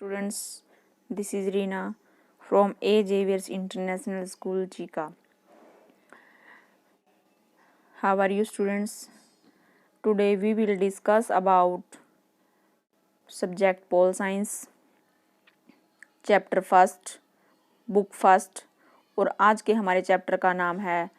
Students, this is Reena from A. Javier's International School, Chika. How are you, students? Today we will discuss about subject Pol Science, chapter first, book first, और आज के हमारे chapter का नाम है,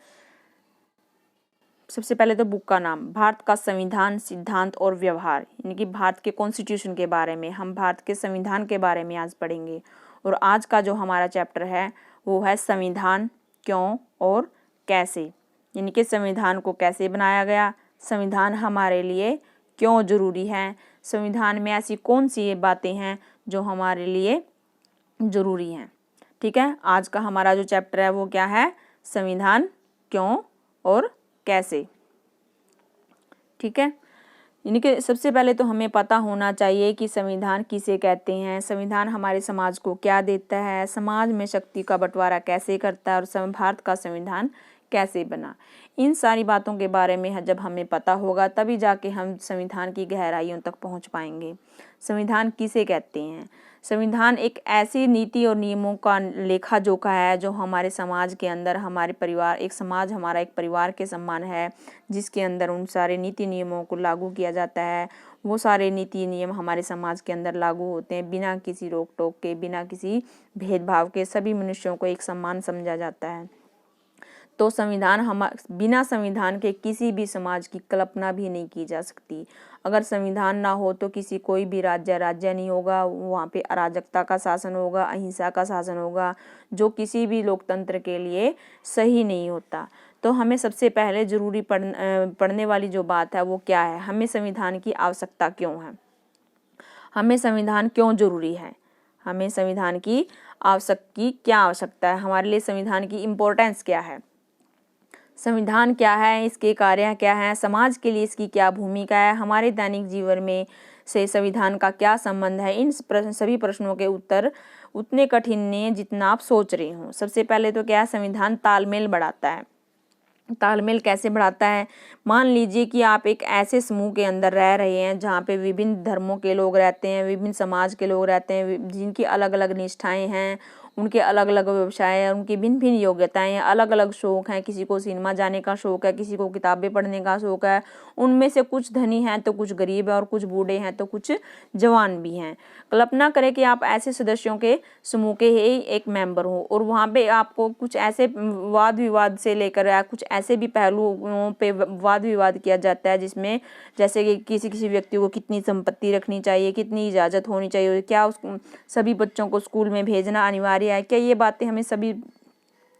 सबसे पहले तो बुक का नाम भारत का संविधान, सिद्धांत और व्यवहार, यानी कि भारत के कॉन्स्टिट्यूशन के बारे में, हम भारत के संविधान के बारे में आज पढ़ेंगे। और आज का जो हमारा चैप्टर है वो है संविधान क्यों और कैसे, यानी कि संविधान को कैसे बनाया गया, संविधान हमारे लिए क्यों जरूरी है, संविधान में ऐसी कौन सी बातें हैं जो हमारे लिए जरूरी हैं। ठीक है, आज का हमारा जो चैप्टर है वो क्या है, संविधान क्यों और कैसे। ठीक है, यानी कि सबसे पहले तो हमें पता होना चाहिए कि संविधान किसे कहते हैं, संविधान हमारे समाज को क्या देता है, समाज में शक्ति का बंटवारा कैसे करता है और भारत का संविधान कैसे बना। इन सारी बातों के बारे में जब हमें पता होगा तभी जाके हम संविधान की गहराइयों तक पहुंच पाएंगे। संविधान किसे कहते हैं? संविधान एक ऐसी नीति और नियमों का लेखा जोखा है जो हमारे समाज के अंदर, हमारे परिवार, एक समाज हमारा एक परिवार के समान है, जिसके अंदर उन सारे नीति नियमों को लागू किया जाता है। वो सारे नीति नियम हमारे समाज के अंदर लागू होते हैं बिना किसी रोक टोक के, बिना किसी भेदभाव के, सभी मनुष्यों को एक समान समझा जाता है। तो संविधान बिना संविधान के किसी भी समाज की कल्पना भी नहीं की जा सकती। अगर संविधान ना हो तो कोई भी राज्य नहीं होगा, वहाँ पे अराजकता का शासन होगा, अहिंसा का शासन होगा, जो किसी भी लोकतंत्र के लिए सही नहीं होता। तो हमें सबसे पहले जरूरी पढ़ने वाली जो बात है वो क्या है, हमें संविधान की आवश्यकता क्यों है, हमें संविधान क्यों जरूरी है, हमें संविधान की क्या आवश्यकता है, हमारे लिए संविधान की इम्पोर्टेंस क्या है, संविधान क्या है, इसके कार्य क्या हैं, समाज के लिए इसकी क्या भूमिका है, हमारे दैनिक जीवन में से संविधान का क्या संबंध है। इन सभी प्रश्नों के उत्तर उतने कठिन नहीं जितना आप सोच रहे हो। सबसे पहले तो क्या है, संविधान तालमेल बढ़ाता है। तालमेल कैसे बढ़ाता है? मान लीजिए कि आप एक ऐसे समूह के अंदर रह रहे हैं जहाँ पे विभिन्न धर्मों के लोग रहते हैं, विभिन्न समाज के लोग रहते हैं, जिनकी अलग अलग निष्ठाएं हैं, उनके अलग अलग व्यवसाय हैं, उनकी भिन्न भिन्न योग्यताएं हैं, अलग अलग शौक हैं, किसी को सिनेमा जाने का शौक है, किसी को किताबें पढ़ने का शौक है। उनमें से कुछ धनी हैं तो कुछ गरीब है, और कुछ बूढ़े हैं तो कुछ जवान भी हैं। कल्पना करें कि आप ऐसे सदस्यों के समूह के ही एक मेंबर हो और वहाँ पे आपको कुछ ऐसे वाद विवाद से लेकर कुछ ऐसे भी पहलुओं पे वाद विवाद किया जाता है जिसमें जैसे कि किसी व्यक्ति को कितनी संपत्ति रखनी चाहिए, कितनी इजाज़त होनी चाहिए, क्या सभी बच्चों को स्कूल में भेजना अनिवार्य है, क्या ये बातें हमें सभी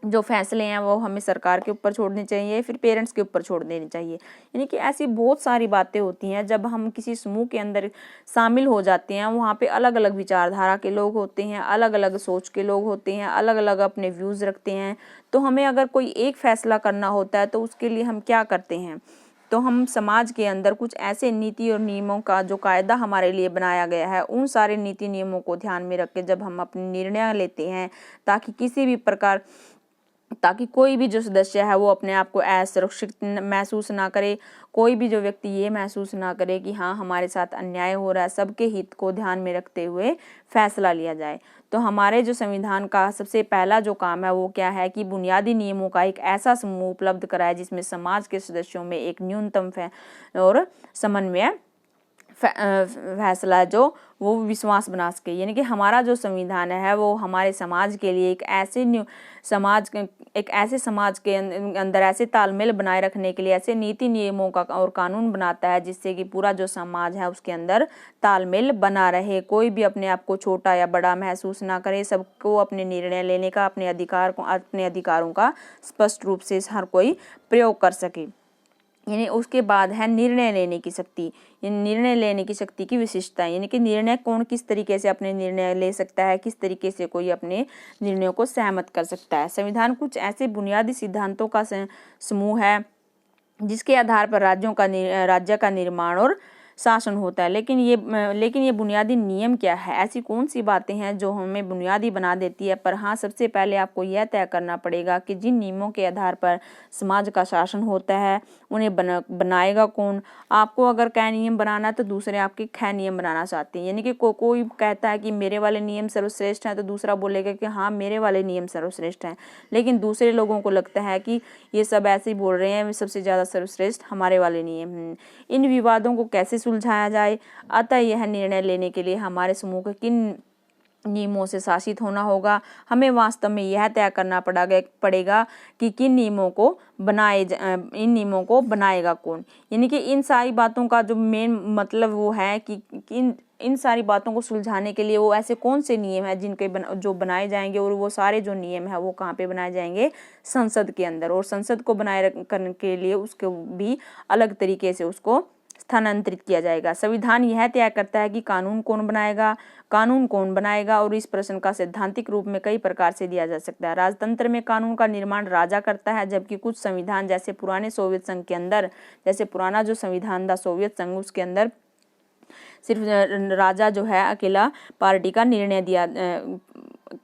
जो फैसले हैं वो हमें सरकार के ऊपर छोड़ने चाहिए, फिर पेरेंट्स के ऊपर छोड़ देनी चाहिए। यानी कि ऐसी बहुत सारी बातें होती हैं। जब हम किसी समूह के अंदर शामिल हो जाते हैं, वहाँ पे अलग अलग विचारधारा के लोग होते हैं, अलग अलग सोच के लोग होते हैं, अलग अलग अपने व्यूज़ रखते हैं। तो हमें अगर कोई एक फैसला करना होता है तो उसके लिए हम क्या करते हैं, तो हम समाज के अंदर कुछ ऐसे नीति और नियमों का जो कायदा हमारे लिए बनाया गया है, उन सारे नीति नियमों को ध्यान में रख के जब हम अपने निर्णय लेते हैं, ताकि कोई भी जो सदस्य है वो अपने आप को असुरक्षित महसूस ना करे, कोई भी जो व्यक्ति ये महसूस ना करे कि हाँ हमारे साथ अन्याय हो रहा है, सबके हित को ध्यान में रखते हुए फैसला लिया जाए। तो हमारे जो संविधान का सबसे पहला जो काम है वो क्या है कि बुनियादी नियमों का एक ऐसा समूह उपलब्ध कराए जिसमें समाज के सदस्यों में एक न्यूनतम और समन्वय फैसला जो वो विश्वास बना सके। यानी कि हमारा जो संविधान है वो हमारे समाज के लिए एक ऐसे समाज के अंदर ऐसे तालमेल बनाए रखने के लिए ऐसे नीति नियमों का और कानून बनाता है जिससे कि पूरा जो समाज है उसके अंदर तालमेल बना रहे, कोई भी अपने आप को छोटा या बड़ा महसूस ना करे, सबको अपने निर्णय लेने का, अपने अधिकारों का स्पष्ट रूप से हर कोई प्रयोग कर सके। यानी उसके बाद है निर्णय लेने की शक्ति। निर्णय लेने की शक्ति की विशेषताएं, यानी कि निर्णय कौन किस तरीके से अपने निर्णय ले सकता है, किस तरीके से कोई अपने निर्णयों को सहमत कर सकता है। संविधान कुछ ऐसे बुनियादी सिद्धांतों का समूह है जिसके आधार पर राज्य का निर्माण और शासन होता है। लेकिन ये बुनियादी नियम क्या है? ऐसी कौन सी बातें हैं जो हमें बुनियादी बना देती है? पर हाँ, सबसे पहले आपको यह तय करना पड़ेगा कि जिन नियमों के आधार पर समाज का शासन होता है उन्हें बनाएगा कौन। आपको अगर कै नियम बनाना है तो दूसरे आपके ख नियम बनाना चाहते हैं, यानी कि कोई कहता है कि मेरे वाले नियम सर्वश्रेष्ठ हैं तो दूसरा बोलेगा कि हाँ मेरे वाले नियम सर्वश्रेष्ठ हैं। लेकिन दूसरे लोगों को लगता है कि ये सब ऐसे ही बोल रहे हैं, सबसे ज़्यादा सर्वश्रेष्ठ हमारे वाले नियम हैं। इन विवादों को कैसे सुलझाया जाए? अतः यह निर्णय लेने के लिए हमारे समूह को किन नियमों से शासित होना होगा। हमें वास्तव में यह तय करना पड़ेगा कि किन नियमों को इन नियमों को बनाएगा कौन। यानी कि इन सारी बातों का जो मेन मतलब वो है कि इन सारी बातों को सुलझाने के लिए वो ऐसे कौन से नियम हैं जो बनाए जाएंगे, और वो सारे जो नियम है वो कहाँ पे बनाए जाएंगे? संसद के अंदर। और संसद को बनाए रखने के लिए उसको भी अलग तरीके से उसको स्थानांतरित किया जाएगा। संविधान यह तय करता है कि कानून कौन बनाएगा, और इस प्रश्न का सैद्धांतिक रूप में कई प्रकार से दिया जा सकता है। राजतंत्र में कानून का निर्माण राजा करता है, जबकि कुछ संविधान जैसे पुराने सोवियत संघ के अंदर, जैसे पुराना जो संविधान था सोवियत संघ, उसके अंदर सिर्फ राजा जो है अकेला पार्टी का निर्णय दिया,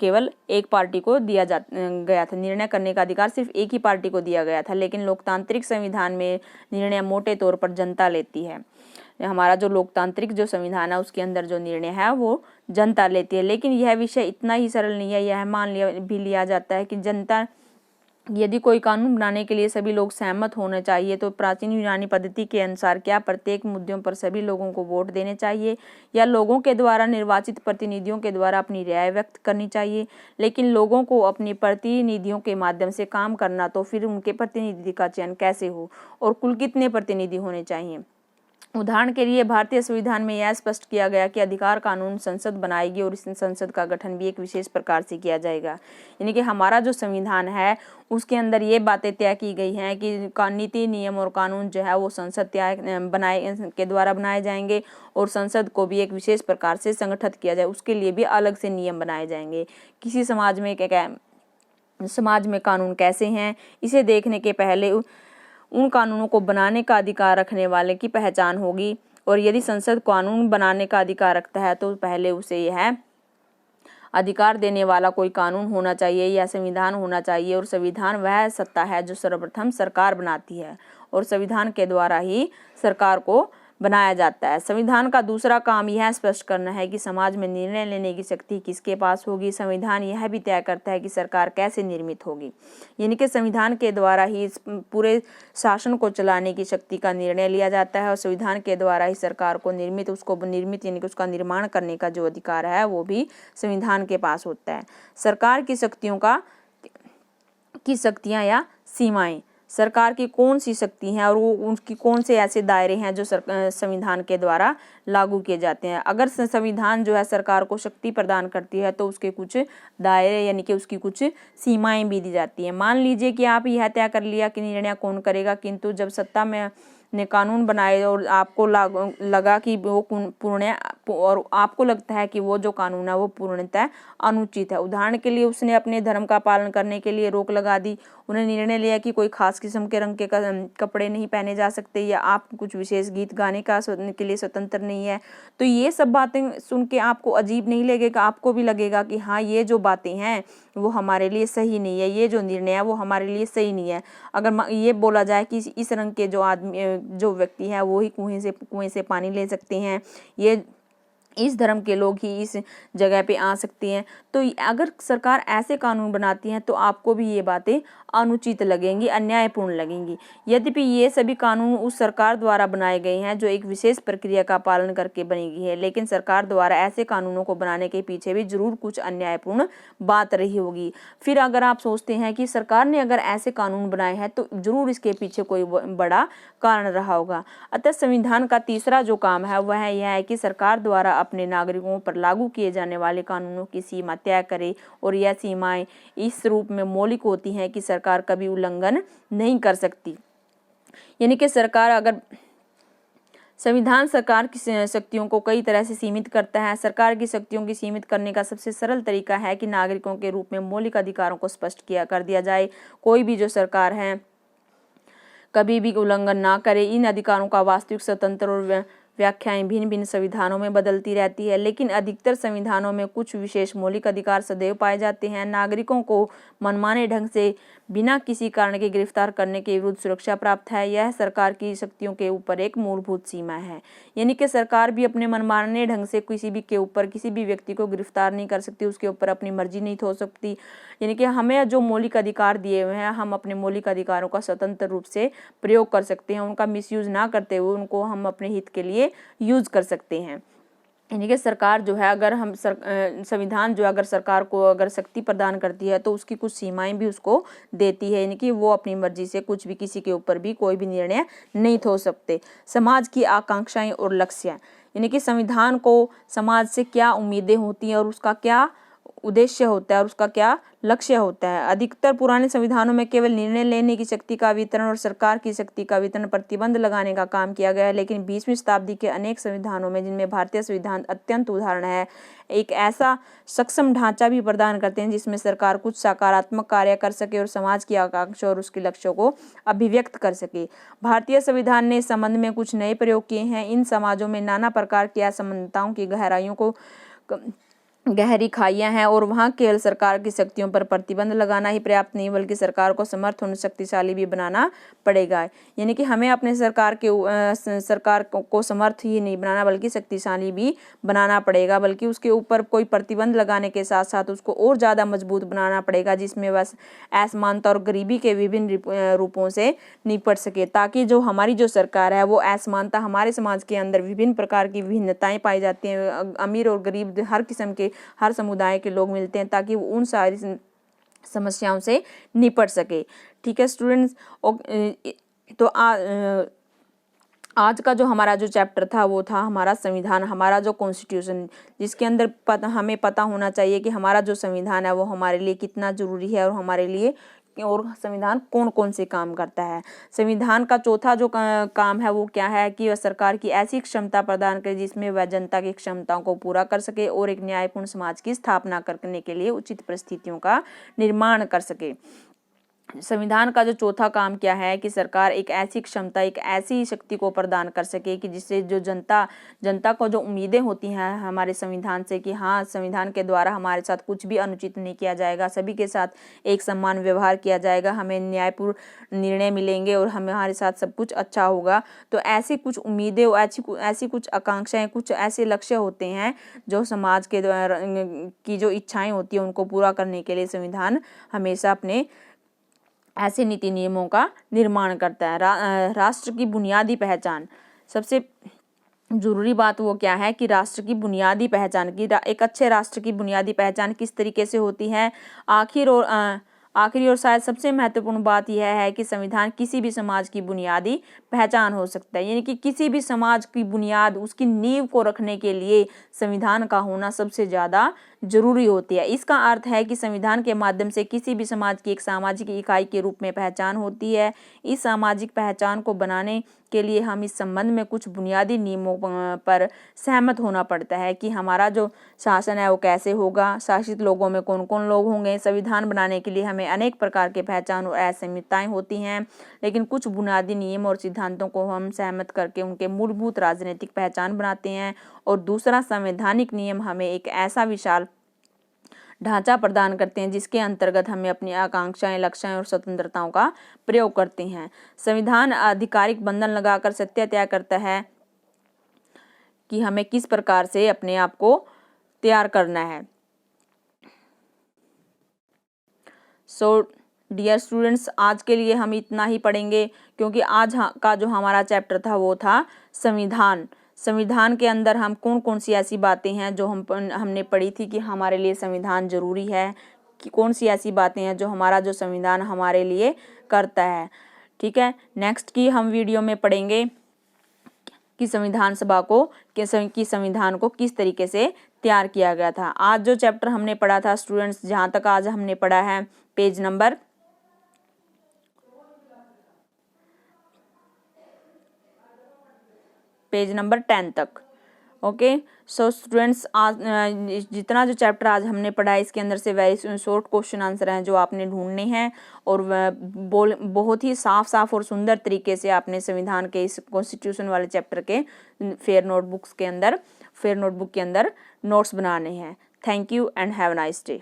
केवल एक पार्टी को दिया गया था। निर्णय करने का अधिकार सिर्फ एक ही पार्टी को दिया गया था। लेकिन लोकतांत्रिक संविधान में निर्णय मोटे तौर पर जनता लेती है। हमारा जो लोकतांत्रिक जो संविधान है उसके अंदर जो निर्णय है वो जनता लेती है। लेकिन यह विषय इतना ही सरल नहीं है। यह मान लिया जाता है कि जनता, यदि कोई कानून बनाने के लिए सभी लोग सहमत होने चाहिए तो प्राचीन यूनानी पद्धति के अनुसार क्या प्रत्येक मुद्दों पर सभी लोगों को वोट देने चाहिए, या लोगों के द्वारा निर्वाचित प्रतिनिधियों के द्वारा अपनी राय व्यक्त करनी चाहिए? लेकिन लोगों को अपनी प्रतिनिधियों के माध्यम से काम करना, तो फिर उनके प्रतिनिधि का चयन कैसे हो, और कुल कितने प्रतिनिधि होने चाहिए? उदाहरण के लिए भारतीय संविधान में यह स्पष्ट किया गया कि अधिकार कानून संसद बनाएगी, और इस संसद का गठन भी एक विशेष प्रकार से किया जाएगा। यानी कि हमारा जो संविधान है उसके अंदर ये बातें तय की गई हैं कि नीति, नियम और कानून जो है वो संसद के द्वारा बनाए जाएंगे, और संसद को भी एक विशेष प्रकार से संगठित किया जाए, उसके लिए भी अलग से नियम बनाए जाएंगे। किसी समाज में कानून कैसे हैं, इसे देखने के पहले उन कानूनों को बनाने का अधिकार रखने वाले की पहचान होगी, और यदि संसद कानून बनाने का अधिकार रखता है तो पहले उसे यह अधिकार देने वाला कोई कानून होना चाहिए या संविधान होना चाहिए। और संविधान वह सत्ता है जो सर्वप्रथम सरकार बनाती है, और संविधान के द्वारा ही सरकार को बनाया जाता है। संविधान का दूसरा काम यह स्पष्ट करना है कि समाज में निर्णय लेने की शक्ति किसके पास होगी। संविधान यह भी तय करता है कि सरकार कैसे निर्मित होगी, यानी कि संविधान के द्वारा ही पूरे शासन को चलाने की शक्ति का निर्णय लिया जाता है, और संविधान के द्वारा ही सरकार को निर्मित यानी कि उसका निर्माण करने का जो अधिकार है वो भी संविधान के पास होता है। सरकार की शक्तियां या सीमाएं, सरकार की कौन सी शक्ति हैं और वो उनकी कौन से ऐसे दायरे हैं जो संविधान के द्वारा लागू किए जाते हैं। अगर संविधान जो है सरकार को शक्ति प्रदान करती है तो उसके कुछ दायरे यानी कि उसकी कुछ सीमाएं भी दी जाती हैं। मान लीजिए कि आप यह तय कर लिया कि निर्णय कौन करेगा, किंतु जब सत्ता में ने कानून बनाए और आपको लगा कि वो पूर्ण, और आपको लगता है कि वो जो कानून है वो पूर्णतः अनुचित है। उदाहरण के लिए उसने अपने धर्म का पालन करने के लिए रोक लगा दी, उन्हें निर्णय लिया कि कोई खास किस्म के रंग के कपड़े नहीं पहने जा सकते, या आप कुछ विशेष गीत गाने के लिए स्वतंत्र नहीं है, तो ये सब बातें सुन के आपको अजीब नहीं लगेगा? आपको भी लगेगा कि हाँ ये जो बातें हैं वो हमारे लिए सही नहीं है, ये जो निर्णय है वो हमारे लिए सही नहीं है। अगर ये बोला जाए कि इस रंग के जो व्यक्ति है वो ही कुएं से पानी ले सकते हैं, ये इस धर्म के लोग ही इस जगह पे आ सकते हैं, तो अगर सरकार ऐसे कानून बनाती है तो आपको भी ये बातें अनुचित लगेंगी, अन्यायपूर्ण लगेंगी। यद्यपि ये सभी कानून उस सरकार द्वारा बनाए गए हैं जो एक विशेष प्रक्रिया का पालन करके बनेगी है, लेकिन सरकार द्वारा ऐसे कानूनों को बनाने के पीछे भी जरूर कुछ अन्यायपूर्ण बात रही होगी। फिर अगर आप सोचते हैं कि सरकार ने अगर ऐसे कानून बनाए हैं तो जरूर इसके पीछे कोई बड़ा कारण रहा होगा। अतः संविधान का तीसरा जो काम है वह यह है कि सरकार द्वारा अपने नागरिकों पर लागू किए जाने वाले कानूनों की सीमा तय करे, और यह सीमाएं इस रूप में मौलिक होती हैं कि सरकार कभी उल्लंघन नहीं कर सकती। यानी कि संविधान सरकार की शक्तियों को कई तरह से सीमित करता है। सरकार की शक्तियों की सीमित करने का सबसे सरल तरीका है कि नागरिकों के रूप में मौलिक अधिकारों को स्पष्ट कर दिया जाए। कोई भी जो सरकार है कभी भी उल्लंघन ना करे, इन अधिकारों का वास्तविक स्वतंत्र और व्याख्याएं भिन्न भिन्न संविधानों में बदलती रहती है, लेकिन अधिकतर संविधानों में कुछ विशेष मौलिक अधिकार सदैव पाए जाते हैं। नागरिकों को मनमाने ढंग से बिना किसी कारण के गिरफ्तार करने के विरुद्ध सुरक्षा प्राप्त है। यह सरकार की शक्तियों के ऊपर एक मूलभूत सीमा है, यानी कि सरकार भी अपने मनमाने ढंग से किसी भी के ऊपर किसी भी व्यक्ति को गिरफ्तार नहीं कर सकती, उसके ऊपर अपनी मर्जी नहीं थोप सकती। यानी कि हमें जो मौलिक अधिकार दिए हुए हैं, हम अपने मौलिक अधिकारों का स्वतंत्र रूप से प्रयोग कर सकते हैं, उनका मिसयूज ना करते हुए उनको हम अपने हित के लिए यूज कर सकते हैं। यानी कि सरकार जो है, अगर हम संविधान जो अगर सरकार को अगर शक्ति प्रदान करती है तो उसकी कुछ सीमाएं भी उसको देती है, यानी कि वो अपनी मर्जी से कुछ भी किसी के ऊपर भी कोई भी निर्णय नहीं थोप सकते। समाज की आकांक्षाएं और लक्ष्य, यानी कि संविधान को समाज से क्या उम्मीदें होती हैं और उसका क्या उद्देश्य होता है और उसका क्या लक्ष्य होता है। अधिकतर पुराने संविधानों में केवल निर्णय लेने की शक्ति का वितरण और सरकार की शक्ति का वितरण प्रतिबंध लगाने का काम किया गया है, लेकिन 20वीं शताब्दी के अनेक संविधानों में, जिनमें भारतीय संविधान अत्यंत उदाहरण है, एक ऐसा सक्षम ढांचा भी प्रदान करते हैं जिसमें सरकार कुछ सकारात्मक कार्य कर सके और समाज की आकांक्षा और उसके लक्ष्यों को अभिव्यक्त कर सके। भारतीय संविधान ने इस संबंध में कुछ नए प्रयोग किए हैं। इन समाजों में नाना प्रकार की असमानताओं की गहरी खाइयां हैं और वहां केवल सरकार की शक्तियों पर प्रतिबंध लगाना ही पर्याप्त नहीं, बल्कि सरकार को समर्थ और शक्तिशाली भी बनाना पड़ेगा। यानी कि हमें अपने सरकार को समर्थ ही नहीं बनाना बल्कि शक्तिशाली भी बनाना पड़ेगा, बल्कि उसके ऊपर कोई प्रतिबंध लगाने के साथ साथ उसको और ज़्यादा मजबूत बनाना पड़ेगा, जिसमें बस असमानता और गरीबी के विभिन्न रूपों से निपट सके, ताकि जो हमारी जो सरकार है वो असमानता, हमारे समाज के अंदर विभिन्न प्रकार की विभिन्नताएं पाई जाती हैं, अमीर और गरीब हर किस्म के हर समुदाय के लोग मिलते हैं, ताकि वो उन सारी समस्याओं से निपट सके। ठीक है स्टूडेंट्स, तो आज का जो हमारा जो चैप्टर था वो था हमारा संविधान, हमारा जो कॉन्स्टिट्यूशन, जिसके अंदर हमें पता होना चाहिए कि हमारा जो संविधान है वो हमारे लिए कितना जरूरी है और हमारे लिए और संविधान कौन कौन से काम करता है। संविधान का चौथा जो काम है वो क्या है कि वह सरकार की ऐसी क्षमता प्रदान करे जिसमें वह जनता की क्षमताओं को पूरा कर सके और एक न्यायपूर्ण समाज की स्थापना करने के लिए उचित परिस्थितियों का निर्माण कर सके। संविधान का जो चौथा काम क्या है कि सरकार एक ऐसी क्षमता, एक ऐसी शक्ति को प्रदान कर सके कि जिससे जो जनता को जो उम्मीदें होती हैं हमारे संविधान से कि हाँ, संविधान के द्वारा हमारे साथ कुछ भी अनुचित नहीं किया जाएगा, सभी के साथ एक समान व्यवहार किया जाएगा, हमें न्यायपूर्ण निर्णय मिलेंगे और हमारे साथ सब कुछ अच्छा होगा। तो ऐसी कुछ उम्मीदें, ऐसी कुछ आकांक्षाएं, कुछ ऐसे लक्ष्य होते हैं जो समाज के द्वारा की जो इच्छाएं होती हैं उनको पूरा करने के लिए संविधान हमेशा अपने ऐसे नीति नियमों का निर्माण करता है। राष्ट्र की बुनियादी पहचान, सबसे जरूरी बात वो क्या है कि राष्ट्र की बुनियादी पहचान की, एक अच्छे राष्ट्र की बुनियादी पहचान किस तरीके से होती है। आखिरी और शायद सबसे महत्वपूर्ण बात यह है कि संविधान किसी भी समाज की बुनियादी पहचान हो सकता है, यानी कि किसी भी समाज की बुनियाद, उसकी नींव को रखने के लिए संविधान का होना सबसे ज़्यादा जरूरी होती है। इसका अर्थ है कि संविधान के माध्यम से किसी भी समाज की एक सामाजिक इकाई के रूप में पहचान होती है। इस सामाजिक पहचान को बनाने के लिए हम इस संबंध में कुछ बुनियादी नियमों पर सहमत होना पड़ता है कि हमारा जो शासन है वो कैसे होगा, शासित लोगों में कौन कौन लोग होंगे। संविधान बनाने के लिए हमें अनेक प्रकार के पहचान और असमानताएं होती हैं, लेकिन कुछ बुनियादी नियम और सिद्धांतों को हम सहमत करके उनके मूलभूत राजनीतिक पहचान बनाते हैं, और दूसरा संवैधानिक नियम हमें एक ऐसा विशाल ढांचा प्रदान करते हैं जिसके अंतर्गत हमें अपनी आकांक्षाएं, लक्ष्यों और स्वतंत्रताओं का प्रयोग करते हैं। संविधान आधिकारिक बंधन लगाकर सत्य तय करता है कि हमें किस प्रकार से अपने आप को तैयार करना है। सो डियर स्टूडेंट्स, आज के लिए हम इतना ही पढ़ेंगे, क्योंकि आज का जो हमारा चैप्टर था वो था संविधान। संविधान के अंदर हम कौन कौन सी ऐसी बातें हैं जो हमने पढ़ी थी कि हमारे लिए संविधान जरूरी है, कि कौन सी ऐसी बातें हैं जो हमारा जो संविधान हमारे लिए करता है। ठीक है, नेक्स्ट की हम वीडियो में पढ़ेंगे कि संविधान को किस तरीके से तैयार किया गया था। आज जो चैप्टर हमने पढ़ा था स्टूडेंट्स, जहाँ तक आज हमने पढ़ा है पेज नंबर 10 तक, ओके। सो स्टूडेंट्स, आज जितना जो चैप्टर आज हमने पढ़ा है इसके अंदर से वेरी शॉर्ट क्वेश्चन आंसर हैं जो आपने ढूंढने हैं, और बहुत ही साफ और सुंदर तरीके से आपने संविधान के इस कॉन्स्टिट्यूशन वाले चैप्टर के फेयर नोटबुक के अंदर नोट्स बनाने हैं। Thank you and have a nice day.